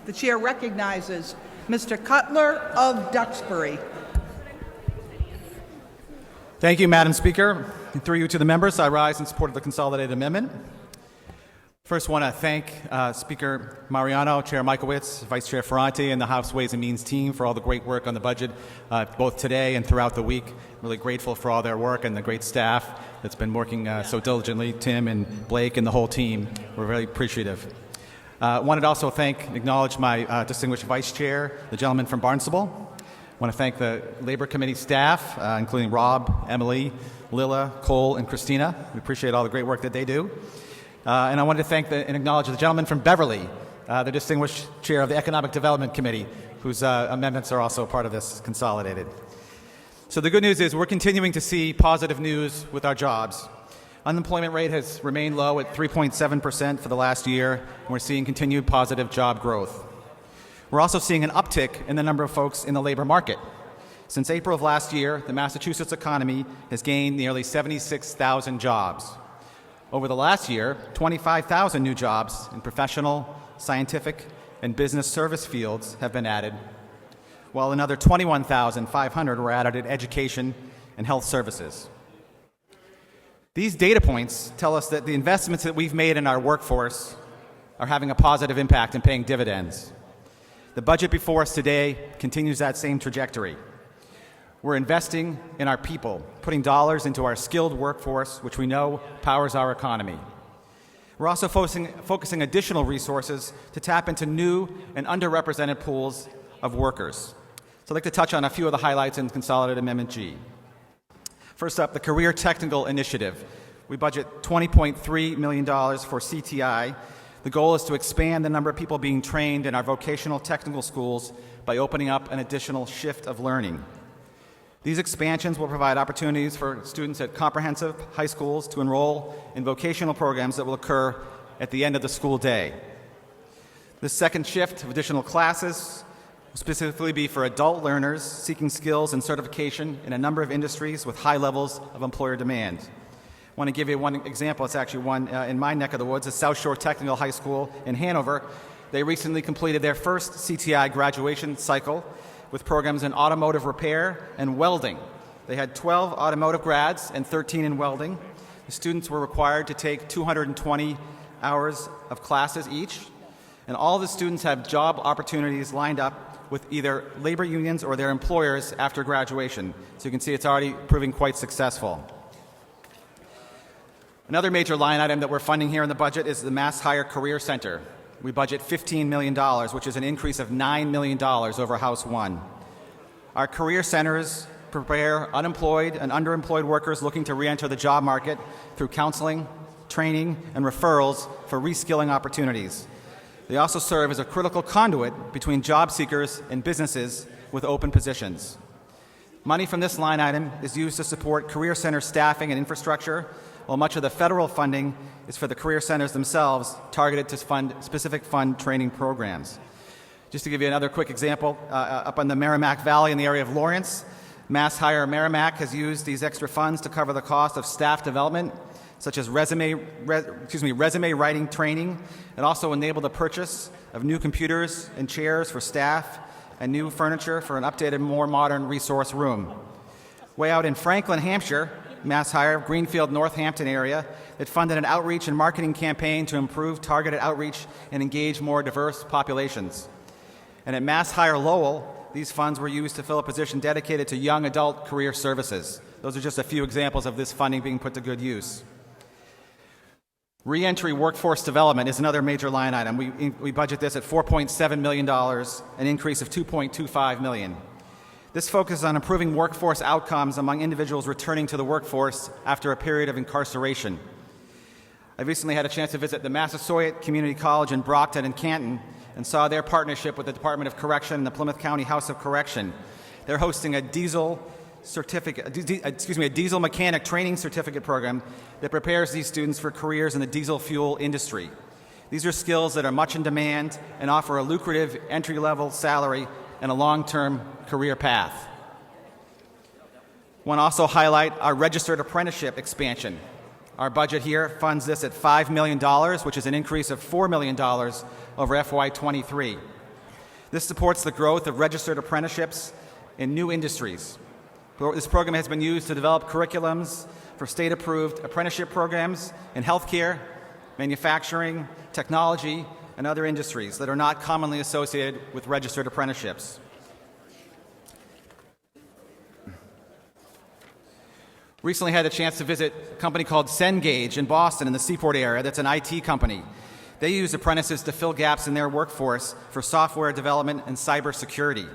The chair recognizes Mr. Cutler of Duxbury. Thank you, Madam Speaker. And through you to the members, I rise in support of the consolidated amendment. First, I want to thank Speaker Mariano, Chair Michaelwitz, Vice Chair Ferranti, and the House Ways and Means team for all the great work on the budget, both today and throughout the week. Really grateful for all their work and the great staff that's been working so diligently, Tim and Blake and the whole team. We're very appreciative. I wanted to also thank and acknowledge my distinguished Vice Chair, the gentleman from Barnstable. I want to thank the Labor Committee staff, including Rob, Emily, Lilla, Cole, and Christina. We appreciate all the great work that they do. And I wanted to thank and acknowledge the gentleman from Beverly, the distinguished chair of the Economic Development Committee, whose amendments are also part of this consolidated. So the good news is we're continuing to see positive news with our jobs. Unemployment rate has remained low at 3.7% for the last year, and we're seeing continued positive job growth. We're also seeing an uptick in the number of folks in the labor market. Since April of last year, the Massachusetts economy has gained nearly 76,000 jobs. Over the last year, 25,000 new jobs in professional, scientific, and business service fields have been added, while another 21,500 were added in education and health services. These data points tell us that the investments that we've made in our workforce are having a positive impact and paying dividends. The budget before us today continues that same trajectory. We're investing in our people, putting dollars into our skilled workforce, which we know powers our economy. We're also focusing additional resources to tap into new and underrepresented pools of workers. So I'd like to touch on a few of the highlights in Consolidated Amendment G. First up, the Career Technical Initiative. We budget $20.3 million for CTI. The goal is to expand the number of people being trained in our vocational technical schools by opening up an additional shift of learning. These expansions will provide opportunities for students at comprehensive high schools to enroll in vocational programs that will occur at the end of the school day. This second shift of additional classes will specifically be for adult learners seeking skills and certification in a number of industries with high levels of employer demand. I want to give you one example. It's actually one in my neck of the woods, the South Shore Technical High School in Hanover. They recently completed their first CTI graduation cycle with programs in automotive repair and welding. They had 12 automotive grads and 13 in welding. The students were required to take 220 hours of classes each, and all the students have job opportunities lined up with either labor unions or their employers after graduation. So you can see it's already proving quite successful. Another major line item that we're funding here in the budget is the Mass Hire Career Center. We budget $15 million, which is an increase of $9 million over House 1. Our career centers prepare unemployed and underemployed workers looking to re-enter the job market through counseling, training, and referrals for reskilling opportunities. They also serve as a critical conduit between job seekers and businesses with open positions. Money from this line item is used to support career center staffing and infrastructure, while much of the federal funding is for the career centers themselves, targeted to fund specific training programs. Just to give you another quick example, up on the Merrimack Valley in the area of Lawrence, Mass Hire Merrimack has used these extra funds to cover the cost of staff development, such as resume writing training, and also enable the purchase of new computers and chairs for staff and new furniture for an updated, more modern resource room. Way out in Franklin, Hampshire, Mass Hire, Greenfield, Northampton area, that funded an outreach and marketing campaign to improve targeted outreach and engage more diverse populations. And at Mass Hire Lowell, these funds were used to fill a position dedicated to young adult career services. Those are just a few examples of this funding being put to good use. Reentry workforce development is another major line item. We budget this at $4.7 million, an increase of $2.25 million. This focuses on improving workforce outcomes among individuals returning to the workforce after a period of incarceration. I recently had a chance to visit the Massasoit Community College in Brockton and Canton and saw their partnership with the Department of Correction and the Plymouth County House of Correction. They're hosting a diesel mechanic training certificate program that prepares these students for careers in the diesel fuel industry. These are skills that are much in demand and offer a lucrative entry-level salary and a long-term career path. I want to also highlight our registered apprenticeship expansion. Our budget here funds this at $5 million, which is an increase of $4 million over FY'23. This supports the growth of registered apprenticeships in new industries. This program has been used to develop curriculums for state-approved apprenticeship programs in healthcare, manufacturing, technology, and other industries that are not commonly associated with registered apprenticeships. Recently had a chance to visit a company called Cengage in Boston in the Seaport area that's an IT company. They use apprentices to fill gaps in their workforce for software development and cybersecurity.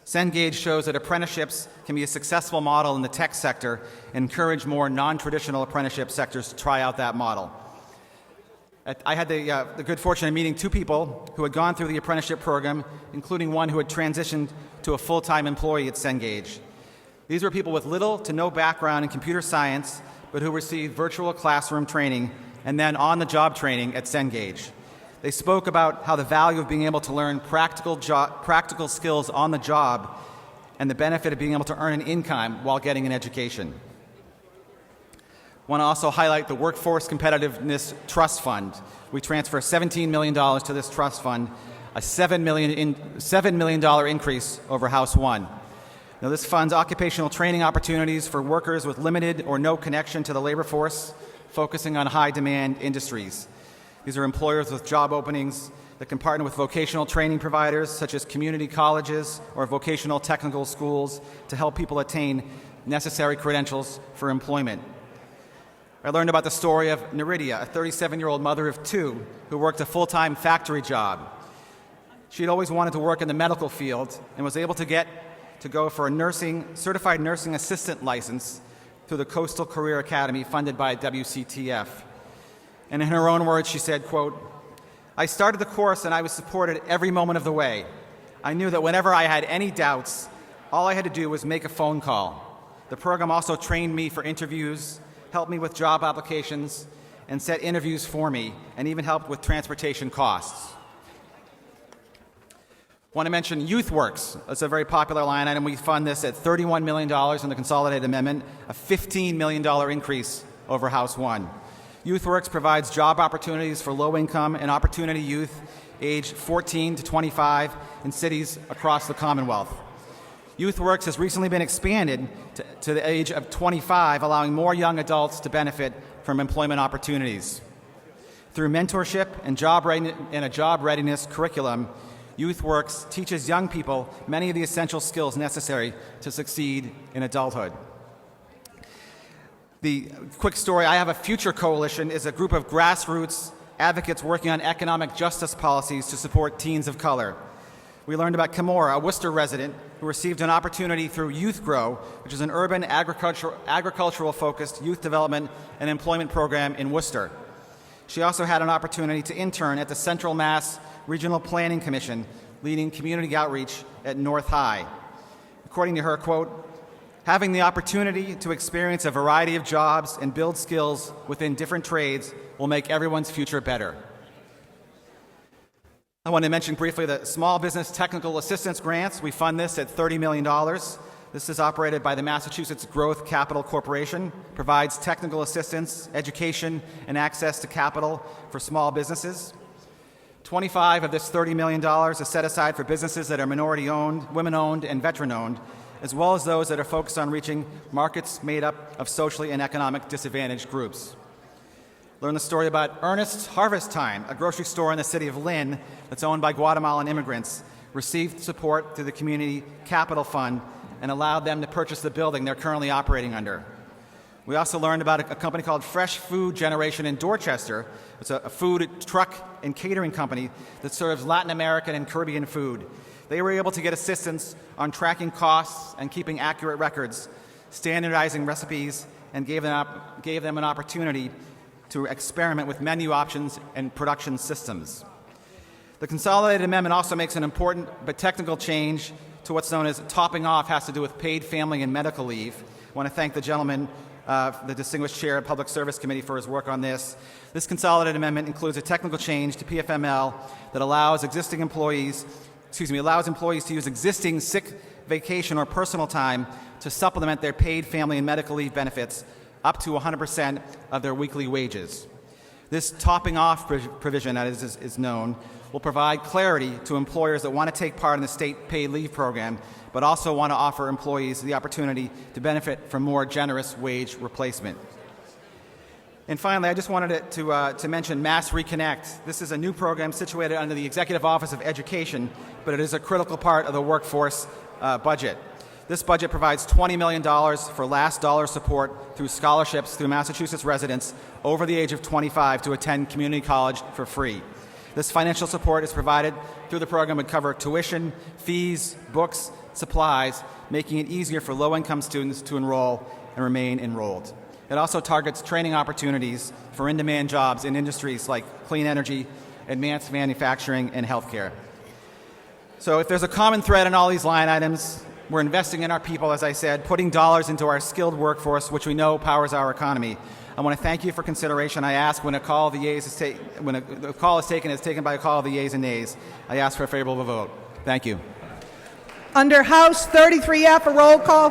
Cengage shows that apprenticeships can be a successful model in the tech sector and encourage more non-traditional apprenticeship sectors to try out that model. I had the good fortune of meeting two people who had gone through the apprenticeship program, including one who had transitioned to a full-time employee at Cengage. These were people with little to no background in computer science, but who received virtual classroom training and then on-the-job training at Cengage. They spoke about how the value of being able to learn practical skills on the job and the benefit of being able to earn an income while getting an education. I want to also highlight the Workforce Competitiveness Trust Fund. We transfer $17 million to this trust fund, a $7 million increase over House 1. Now, this funds occupational training opportunities for workers with limited or no connection to the labor force, focusing on high-demand industries. These are employers with job openings that can partner with vocational training providers such as community colleges or vocational technical schools to help people attain necessary credentials for employment. I learned about the story of Neridia, a 37-year-old mother of two who worked a full-time factory job. She had always wanted to work in the medical field and was able to go for a certified nursing assistant license through the Coastal Career Academy funded by WCTF. And in her own words, she said, quote, "I started the course and I was supported every moment of the way. I knew that whenever I had any doubts, all I had to do was make a phone call. The program also trained me for interviews, helped me with job applications, and set interviews for me, and even helped with transportation costs." I want to mention YouthWorks. It's a very popular line item. We fund this at $31 million in the Consolidated Amendment, a $15 million increase over House 1. YouthWorks provides job opportunities for low-income and opportunity youth aged 14 to 25 in cities across the Commonwealth. YouthWorks has recently been expanded to the age of 25, allowing more young adults to benefit from employment opportunities. Through mentorship and a job readiness curriculum, YouthWorks teaches young people many of the essential skills necessary to succeed in adulthood. The quick story, I Have a Future Coalition is a group of grassroots advocates working on economic justice policies to support teens of color. We learned about Kimora, a Worcester resident who received an opportunity through Youth Grow, which is an urban agricultural-focused youth development and employment program in Worcester. She also had an opportunity to intern at the Central Mass Regional Planning Commission, leading community outreach at North High. According to her, quote, "Having the opportunity to experience a variety of jobs and build skills within different trades will make everyone's future better." I want to mention briefly the Small Business Technical Assistance Grants. We fund this at $30 million. This is operated by the Massachusetts Growth Capital Corporation, provides technical assistance, education, and access to capital for small businesses. 25 of this $30 million is set aside for businesses that are minority-owned, women-owned, and veteran-owned, as well as those that are focused on reaching markets made up of socially and economic disadvantaged groups. Learn the story about Ernest Harvest Time, a grocery store in the city of Lynn that's owned by Guatemalan immigrants, received support through the Community Capital Fund and allowed them to purchase the building they're currently operating under. We also learned about a company called Fresh Food Generation in Dorchester. It's a food truck and catering company that serves Latin American and Caribbean food. They were able to get assistance on tracking costs and keeping accurate records, standardizing recipes, and gave them an opportunity to experiment with menu options and production systems. The Consolidated Amendment also makes an important but technical change to what's known as topping off, has to do with paid family and medical leave. I want to thank the gentleman, the distinguished chair of Public Service Committee, for his work on this. This Consolidated Amendment includes a technical change to PFML that allows employees to use existing sick, vacation, or personal time to supplement their paid family and medical leave benefits up to 100% of their weekly wages. This topping off provision, as is known, will provide clarity to employers that want to take part in the state paid leave program, but also want to offer employees the opportunity to benefit from more generous wage replacement. And finally, I just wanted to mention Mass Reconnect. This is a new program situated under the Executive Office of Education, but it is a critical part of the workforce budget. This budget provides $20 million for last dollar support through scholarships through Massachusetts residents over the age of 25 to attend community college for free. This financial support is provided through the program would cover tuition, fees, books, supplies, making it easier for low-income students to enroll and remain enrolled. It also targets training opportunities for in-demand jobs in industries like clean energy, advanced manufacturing, and healthcare. So if there's a common thread in all these line items, we're investing in our people, as I said, putting dollars into our skilled workforce, which we know powers our economy. I want to thank you for consideration. I ask when a call of the yeas is when a call is taken, it's taken by a call of the yeas and nays. I ask for a favorable vote. Thank you. Under House 33F, a roll call.